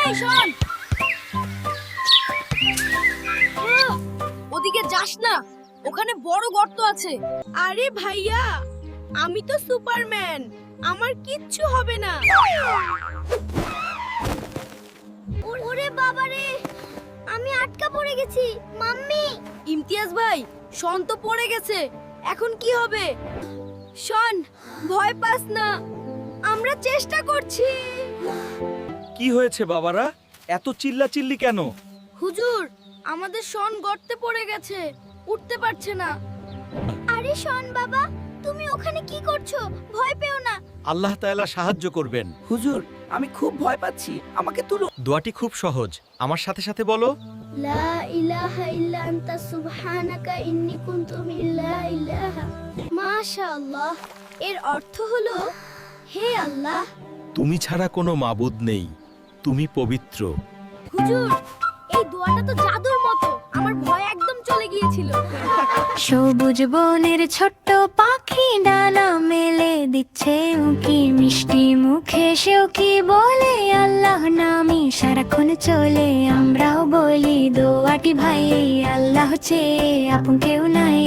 এই শোন, ওদিকে যাস না, ওখানে বড় গর্ত আছে। আরে ভাইয়া, আমি তো সুপারম্যান, আমার কিচ্ছু হবে না। ওরে বাবা রে, আমি আটকা পড়ে গেছি। মাম্মি, ইমতিয়াজ ভাই, শন তো পড়ে গেছে, এখন কি হবে? শন, ভয় পাস না, আমরা চেষ্টা করছি। কি হয়েছে বাবারা, এত চিল্লাচিল্লি কেন? হুজুর, আমাদের শন গর্তে পড়ে গেছে, উঠতে পারছে না। আরে শন বাবা, তুমি ওখানে কি করছো? ভয় পেও না। আল্লাহ তাআলা সাহায্য করবেন। হুজুর, আমি খুব ভয় পাচ্ছি, আমাকে তুলো। দোয়াটি খুব সহজ, আমার সাথে সাথে বলো। লা ইলাহা ইল্লা আনতা সুবহানাকা ইন্নী কুনতু মিনাল ইলাহা। মাশাআল্লাহ, এর অর্থ হলো, হে আল্লাহ, তুমি ছাড়া কোনো মাবুদ নেই, তুমি পবিত্র। হুজুর, এই দোয়াটা তো জাদুর মতো, আমার ভয় একদম চলে গিয়েছিল। সবুজ বনের ছোট্ট পাখি ডানা মেলে দিচ্ছে উকি, মিষ্টি মুখে সেও কি বলে আল্লাহ নামে সারাক্ষণ চলে। আমরাও বলি দোয়াটি ভাই, আল্লাহ চেয়ে আপন কেউ নাই।